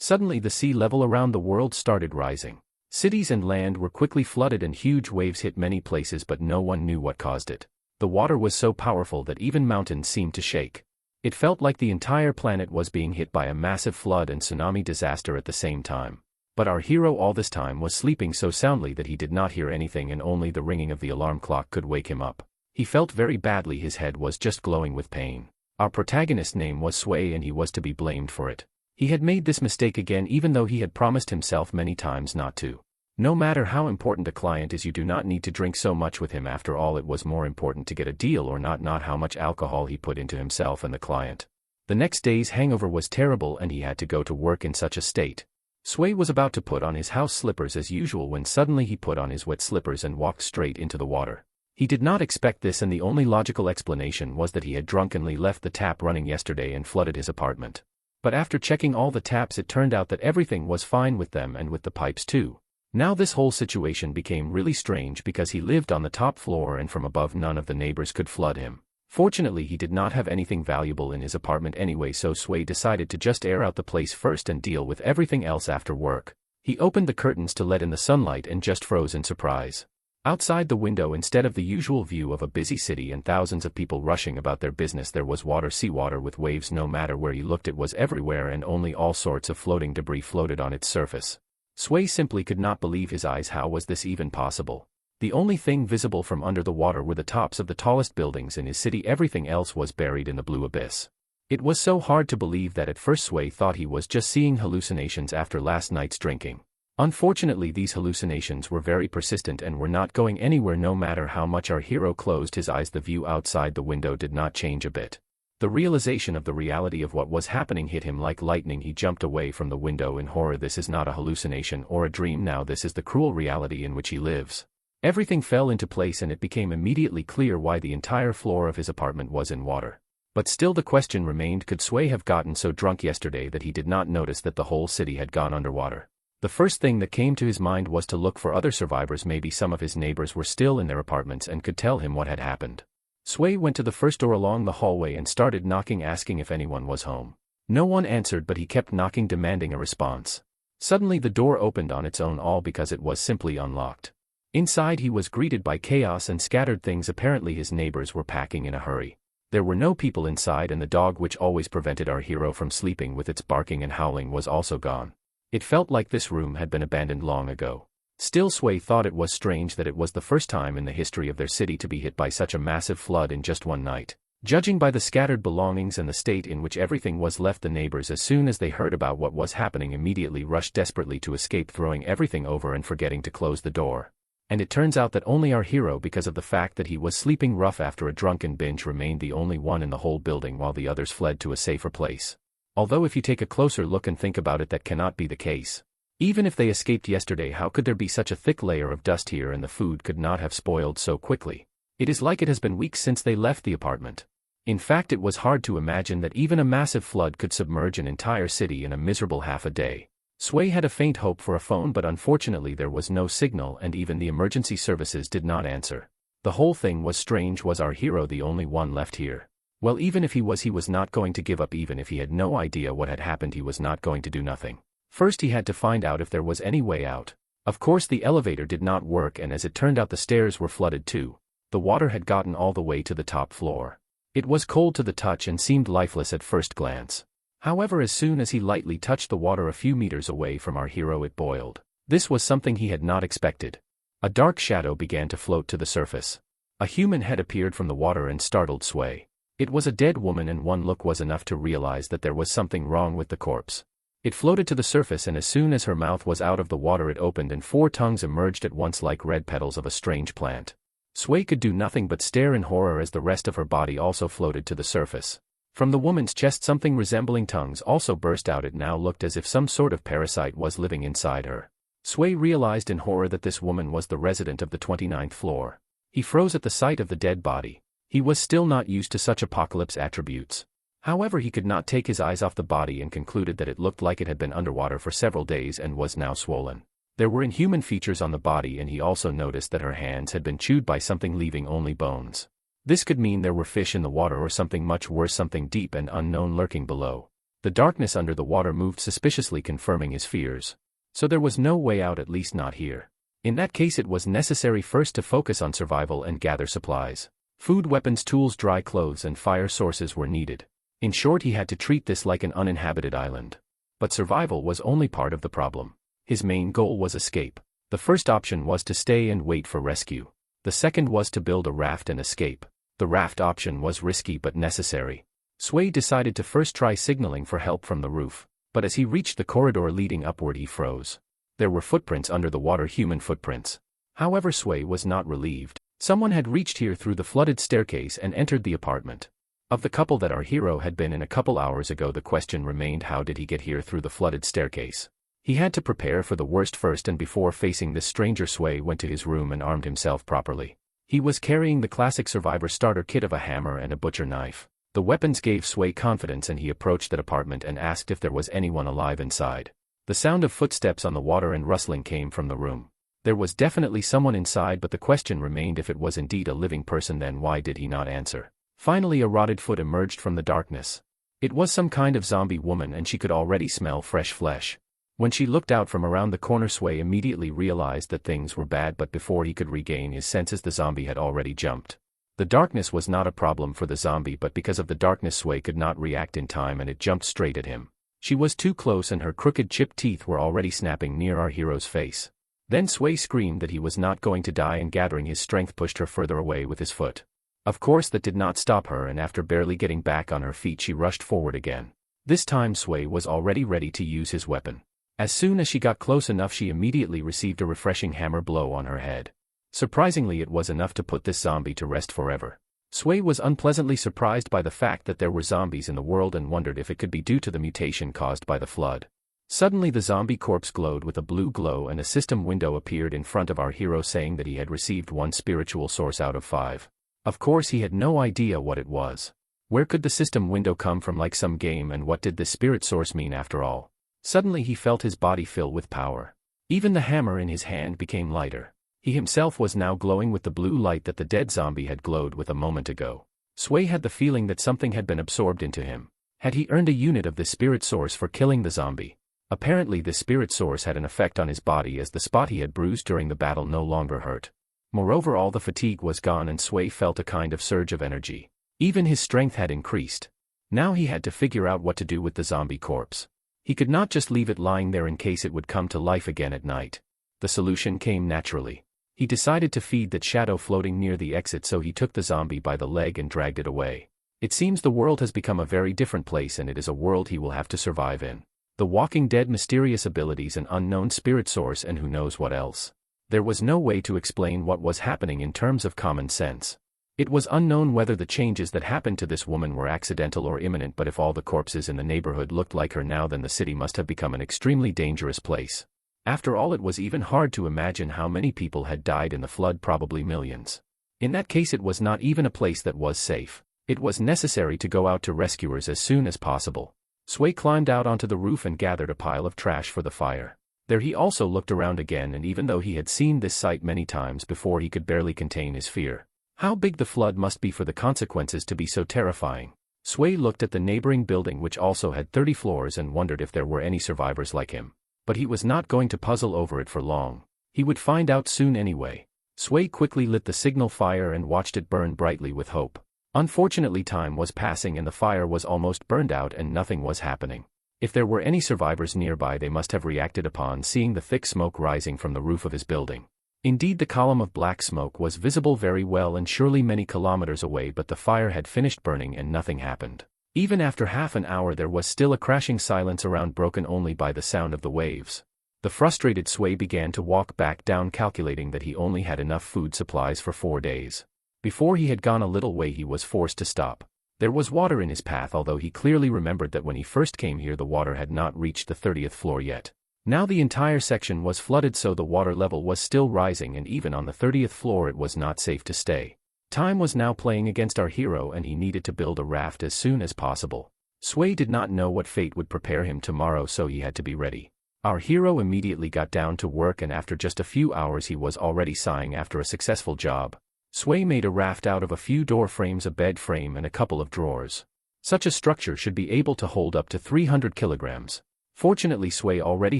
Suddenly the sea level around the world started rising. Cities and land were quickly flooded and huge waves hit many places, but no one knew what caused it. The water was so powerful that even mountains seemed to shake. It felt like the entire planet was being hit by a massive flood and tsunami disaster at the same time. But our hero all this time was sleeping so soundly that he did not hear anything, and only the ringing of the alarm clock could wake him up. He felt very badly, his head was just glowing with pain. Our protagonist's name was Sway, and he was to be blamed for it. He had made this mistake again, even though he had promised himself many times not to. No matter how important a client is, you do not need to drink so much with him. After all, it was more important to get a deal or not how much alcohol he put into himself and the client. The next day's hangover was terrible, and he had to go to work in such a state. Sway was about to put on his house slippers as usual when suddenly he put on his wet slippers and walked straight into the water. He did not expect this, and the only logical explanation was that he had drunkenly left the tap running yesterday and flooded his apartment. But after checking all the taps, it turned out that everything was fine with them and with the pipes too. Now this whole situation became really strange because he lived on the top floor and from above none of the neighbors could flood him. Fortunately, he did not have anything valuable in his apartment anyway, so Sway decided to just air out the place first and deal with everything else after work. He opened the curtains to let in the sunlight and just froze in surprise. Outside the window, instead of the usual view of a busy city and thousands of people rushing about their business, there was seawater with waves. No matter where he looked, it was everywhere, and only all sorts of floating debris floated on its surface. Sway simply could not believe his eyes. How was this even possible? The only thing visible from under the water were the tops of the tallest buildings in his city. Everything else was buried in the blue abyss. It was so hard to believe that at first Sway thought he was just seeing hallucinations after last night's drinking. Unfortunately, these hallucinations were very persistent and were not going anywhere. No matter how much our hero closed his eyes, the view outside the window did not change a bit. The realization of the reality of what was happening hit him like lightning. He jumped away from the window in horror. This is not a hallucination or a dream now. This is the cruel reality in which he lives. Everything fell into place, and it became immediately clear why the entire floor of his apartment was in water. But still the question remained, could Sway have gotten so drunk yesterday that he did not notice that the whole city had gone underwater? The first thing that came to his mind was to look for other survivors. Maybe some of his neighbors were still in their apartments and could tell him what had happened. Sway went to the first door along the hallway and started knocking, asking if anyone was home. No one answered, but he kept knocking, demanding a response. Suddenly the door opened on its own, all because it was simply unlocked. Inside he was greeted by chaos and scattered things. Apparently his neighbors were packing in a hurry. There were no people inside, and the dog which always prevented our hero from sleeping with its barking and howling was also gone. It felt like this room had been abandoned long ago. Still, Sway thought it was strange that it was the first time in the history of their city to be hit by such a massive flood in just one night. Judging by the scattered belongings and the state in which everything was left, the neighbors, as soon as they heard about what was happening, immediately rushed desperately to escape, throwing everything over and forgetting to close the door. And it turns out that only our hero, because of the fact that he was sleeping rough after a drunken binge, remained the only one in the whole building while the others fled to a safer place. Although if you take a closer look and think about it, that cannot be the case. Even if they escaped yesterday, how could there be such a thick layer of dust here, and the food could not have spoiled so quickly? It is like it has been weeks since they left the apartment. In fact, it was hard to imagine that even a massive flood could submerge an entire city in a miserable half a day. Sway had a faint hope for a phone, but unfortunately there was no signal, and even the emergency services did not answer. The whole thing was strange. Was our hero the only one left here? Well, even if he was not going to give up. Even if he had no idea what had happened, he was not going to do nothing. First he had to find out if there was any way out. Of course the elevator did not work, and as it turned out the stairs were flooded too. The water had gotten all the way to the top floor. It was cold to the touch and seemed lifeless at first glance. However, as soon as he lightly touched the water a few meters away from our hero, it boiled. This was something he had not expected. A dark shadow began to float to the surface. A human head appeared from the water and startled Sway. It was a dead woman, and one look was enough to realize that there was something wrong with the corpse. It floated to the surface, and as soon as her mouth was out of the water, it opened and 4 tongues emerged at once like red petals of a strange plant. Sway could do nothing but stare in horror as the rest of her body also floated to the surface. From the woman's chest something resembling tongues also burst out. It now looked as if some sort of parasite was living inside her. Sway realized in horror that this woman was the resident of the 29th floor. He froze at the sight of the dead body. He was still not used to such apocalypse attributes. However, he could not take his eyes off the body and concluded that it looked like it had been underwater for several days and was now swollen. There were inhuman features on the body, and he also noticed that her hands had been chewed by something, leaving only bones. This could mean there were fish in the water or something much worse, something deep and unknown lurking below. The darkness under the water moved suspiciously, confirming his fears. So there was no way out, at least not here. In that case, it was necessary first to focus on survival and gather supplies. Food, weapons, tools, dry clothes, and fire sources were needed. In short, he had to treat this like an uninhabited island. But survival was only part of the problem. His main goal was escape. The first option was to stay and wait for rescue. The second was to build a raft and escape. The raft option was risky but necessary. Sui decided to first try signaling for help from the roof, but as he reached the corridor leading upward, he froze. There were footprints under the water, human footprints. However, Sui was not relieved. Someone had reached here through the flooded staircase and entered the apartment. Of the couple that our hero had been in a couple hours ago, the question remained, how did he get here through the flooded staircase? He had to prepare for the worst first, and before facing this stranger, Sui went to his room and armed himself properly. He was carrying the classic survivor starter kit of a hammer and a butcher knife. The weapons gave Sui confidence, and he approached that apartment and asked if there was anyone alive inside. The sound of footsteps on the water and rustling came from the room. There was definitely someone inside, but the question remained, if it was indeed a living person, then why did he not answer? Finally, a rotted foot emerged from the darkness. It was some kind of zombie woman, and she could already smell fresh flesh. When she looked out from around the corner, Sui immediately realized that things were bad, but before he could regain his senses, the zombie had already jumped. The darkness was not a problem for the zombie, but because of the darkness, Sui could not react in time and it jumped straight at him. She was too close, and her crooked chipped teeth were already snapping near our hero's face. Then Sui screamed that he was not going to die, and gathering his strength pushed her further away with his foot. Of course that did not stop her, and after barely getting back on her feet, she rushed forward again. This time Sui was already ready to use his weapon. As soon as she got close enough, she immediately received a refreshing hammer blow on her head. Surprisingly, it was enough to put this zombie to rest forever. Sui was unpleasantly surprised by the fact that there were zombies in the world and wondered if it could be due to the mutation caused by the flood. Suddenly the zombie corpse glowed with a blue glow, and a system window appeared in front of our hero saying that he had received 1 spiritual source out of 5. Of course he had no idea what it was. Where could the system window come from, like some game, and what did this spirit source mean after all? Suddenly he felt his body fill with power. Even the hammer in his hand became lighter. He himself was now glowing with the blue light that the dead zombie had glowed with a moment ago. Sui had the feeling that something had been absorbed into him. Had he earned a unit of the spirit source for killing the zombie? Apparently the spirit source had an effect on his body, as the spot he had bruised during the battle no longer hurt. Moreover, all the fatigue was gone, and Sui felt a kind of surge of energy. Even his strength had increased. Now he had to figure out what to do with the zombie corpse. He could not just leave it lying there in case it would come to life again at night. The solution came naturally. He decided to feed that shadow floating near the exit, so he took the zombie by the leg and dragged it away. It seems the world has become a very different place, and it is a world he will have to survive in. The Walking Dead, mysterious abilities, an unknown spirit source, and who knows what else. There was no way to explain what was happening in terms of common sense. It was unknown whether the changes that happened to this woman were accidental or imminent, but if all the corpses in the neighborhood looked like her now, then the city must have become an extremely dangerous place. After all, it was even hard to imagine how many people had died in the flood, probably millions. In that case, it was not even a place that was safe. It was necessary to go out to rescuers as soon as possible. Sui climbed out onto the roof and gathered a pile of trash for the fire. There he also looked around again, and even though he had seen this sight many times before, he could barely contain his fear. How big the flood must be for the consequences to be so terrifying. Sui looked at the neighboring building, which also had 30 floors, and wondered if there were any survivors like him. But he was not going to puzzle over it for long. He would find out soon anyway. Sui quickly lit the signal fire and watched it burn brightly with hope. Unfortunately, time was passing and the fire was almost burned out and nothing was happening. If there were any survivors nearby, they must have reacted upon seeing the thick smoke rising from the roof of his building. Indeed, the column of black smoke was visible very well and surely many kilometers away, but the fire had finished burning and nothing happened. Even after half an hour, there was still a crashing silence around, broken only by the sound of the waves. The frustrated Sui began to walk back down, calculating that he only had enough food supplies for 4 days. Before he had gone a little way, he was forced to stop. There was water in his path, although he clearly remembered that when he first came here the water had not reached the 30th floor yet. Now the entire section was flooded, so the water level was still rising, and even on the 30th floor it was not safe to stay. Time was now playing against our hero, and he needed to build a raft as soon as possible. Sui did not know what fate would prepare him tomorrow, so he had to be ready. Our hero immediately got down to work, and after just a few hours he was already sighing after a successful job. Sui made a raft out of a few door frames, a bed frame, and a couple of drawers. Such a structure should be able to hold up to 300 kilograms. Fortunately, Sway already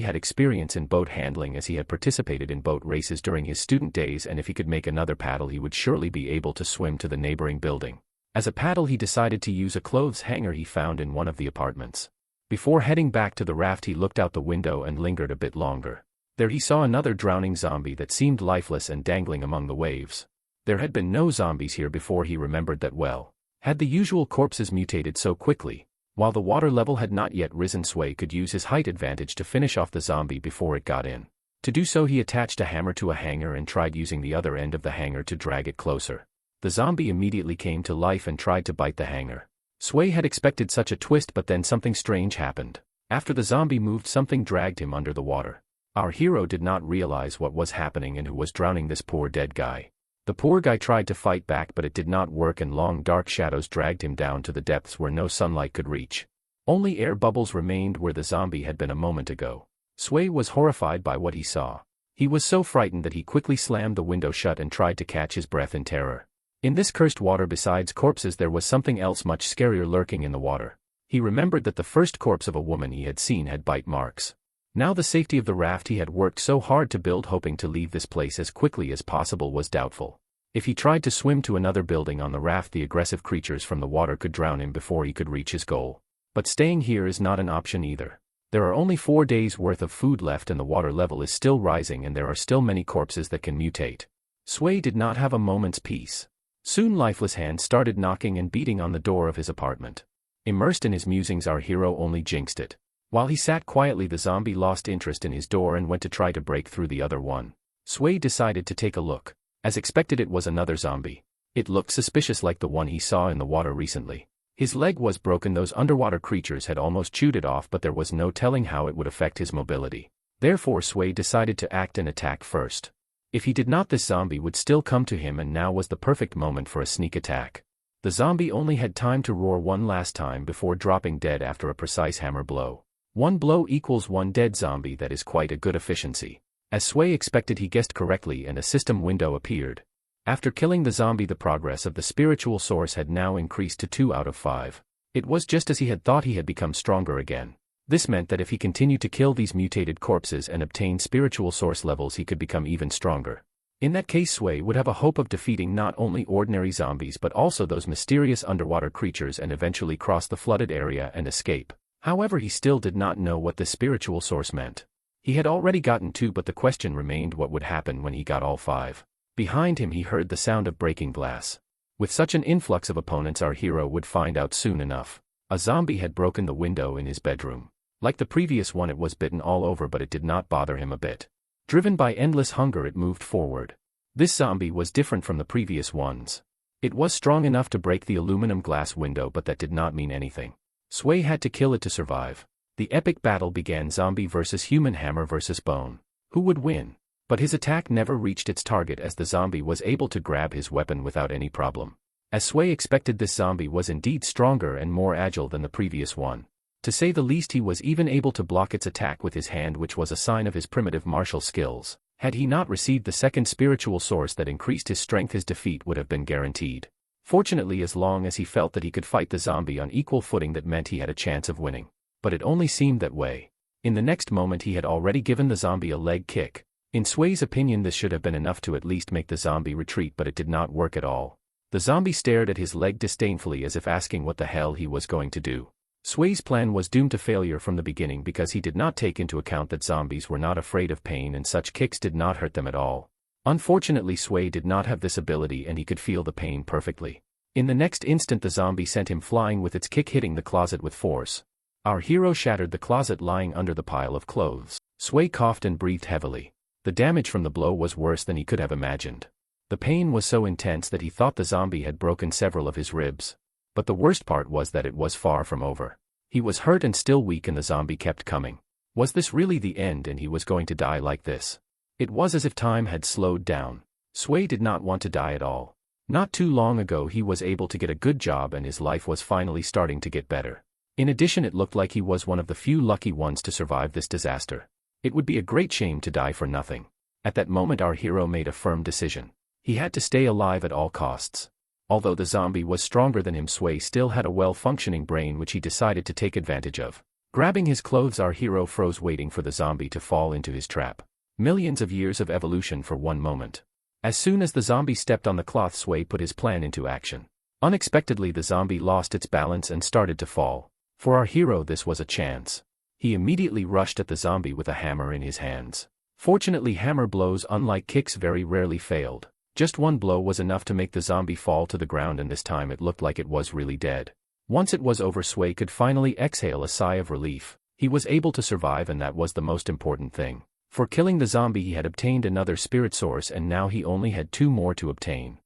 had experience in boat handling as he had participated in boat races during his student days, and if he could make another paddle he would surely be able to swim to the neighboring building. As a paddle he decided to use a clothes hanger he found in one of the apartments. Before heading back to the raft he looked out the window and lingered a bit longer. There he saw another drowning zombie that seemed lifeless and dangling among the waves. There had been no zombies here before, he remembered that well. Had the usual corpses mutated so quickly? While the water level had not yet risen, Sway could use his height advantage to finish off the zombie before it got in. To do so he attached a hammer to a hanger and tried using the other end of the hanger to drag it closer. The zombie immediately came to life and tried to bite the hanger. Sway had expected such a twist, but then something strange happened. After the zombie moved, something dragged him under the water. Our hero did not realize what was happening and who was drowning this poor dead guy. The poor guy tried to fight back, but it did not work and long dark shadows dragged him down to the depths where no sunlight could reach. Only air bubbles remained where the zombie had been a moment ago. Sway was horrified by what he saw. He was so frightened that he quickly slammed the window shut and tried to catch his breath in terror. In this cursed water, besides corpses, there was something else much scarier lurking in the water. He remembered that the first corpse of a woman he had seen had bite marks. Now the safety of the raft he had worked so hard to build, hoping to leave this place as quickly as possible, was doubtful. If he tried to swim to another building on the raft, the aggressive creatures from the water could drown him before he could reach his goal. But staying here is not an option either. There are only 4 days worth of food left and the water level is still rising and there are still many corpses that can mutate. Sway did not have a moment's peace. Soon lifeless hands started knocking and beating on the door of his apartment. Immersed in his musings, our hero only jinxed it. While he sat quietly, the zombie lost interest in his door and went to try to break through the other one. Sway decided to take a look. As expected, it was another zombie. It looked suspicious like the one he saw in the water recently. His leg was broken. Those underwater creatures had almost chewed it off, but there was no telling how it would affect his mobility. Therefore Sway decided to act and attack first. If he did not, this zombie would still come to him, and now was the perfect moment for a sneak attack. The zombie only had time to roar one last time before dropping dead after a precise hammer blow. 1 blow equals 1 dead zombie. That is quite a good efficiency. As Sway expected, he guessed correctly and a system window appeared. After killing the zombie, the progress of the spiritual source had now increased to 2 out of 5. It was just as he had thought. He had become stronger again. This meant that if he continued to kill these mutated corpses and obtain spiritual source levels, he could become even stronger. In that case, Sway would have a hope of defeating not only ordinary zombies but also those mysterious underwater creatures and eventually cross the flooded area and escape. However, he still did not know what this spiritual source meant. He had already gotten 2, but the question remained, what would happen when he got all 5? Behind him he heard the sound of breaking glass. With such an influx of opponents, our hero would find out soon enough. A zombie had broken the window in his bedroom. Like the previous one, it was bitten all over, but it did not bother him a bit. Driven by endless hunger, it moved forward. This zombie was different from the previous ones. It was strong enough to break the aluminum glass window, but that did not mean anything. Sway had to kill it to survive. The epic battle began: zombie versus human, hammer versus bone. Who would win? But his attack never reached its target, as the zombie was able to grab his weapon without any problem. As Sway expected, this zombie was indeed stronger and more agile than the previous one. To say the least, he was even able to block its attack with his hand, which was a sign of his primitive martial skills. Had he not received the second spiritual source that increased his strength, his defeat would have been guaranteed. Fortunately, as long as he felt that he could fight the zombie on equal footing, that meant he had a chance of winning. But it only seemed that way. In the next moment he had already given the zombie a leg kick. In Sway's opinion, this should have been enough to at least make the zombie retreat, but it did not work at all. The zombie stared at his leg disdainfully, as if asking what the hell he was going to do. Sway's plan was doomed to failure from the beginning, because he did not take into account that zombies were not afraid of pain and such kicks did not hurt them at all. Unfortunately, Sway did not have this ability and he could feel the pain perfectly. In the next instant the zombie sent him flying, with its kick hitting the closet with force. Our hero shattered the closet lying under the pile of clothes. Sway coughed and breathed heavily. The damage from the blow was worse than he could have imagined. The pain was so intense that he thought the zombie had broken several of his ribs. But the worst part was that it was far from over. He was hurt and still weak, and the zombie kept coming. Was this really the end and he was going to die like this? It was as if time had slowed down. Sway did not want to die at all. Not too long ago he was able to get a good job and his life was finally starting to get better. In addition, it looked like he was one of the few lucky ones to survive this disaster. It would be a great shame to die for nothing. At that moment our hero made a firm decision. He had to stay alive at all costs. Although the zombie was stronger than him, Sway still had a well-functioning brain which he decided to take advantage of. Grabbing his clothes, our hero froze, waiting for the zombie to fall into his trap. Millions of years of evolution for one moment. As soon as the zombie stepped on the cloth, Sway put his plan into action. Unexpectedly, the zombie lost its balance and started to fall. For our hero, this was a chance. He immediately rushed at the zombie with a hammer in his hands. Fortunately, hammer blows, unlike kicks, very rarely failed. Just one blow was enough to make the zombie fall to the ground, and this time it looked like it was really dead. Once it was over, Sway could finally exhale a sigh of relief. He was able to survive, and that was the most important thing. For killing the zombie, he had obtained another spirit source, and now he only had 2 more to obtain.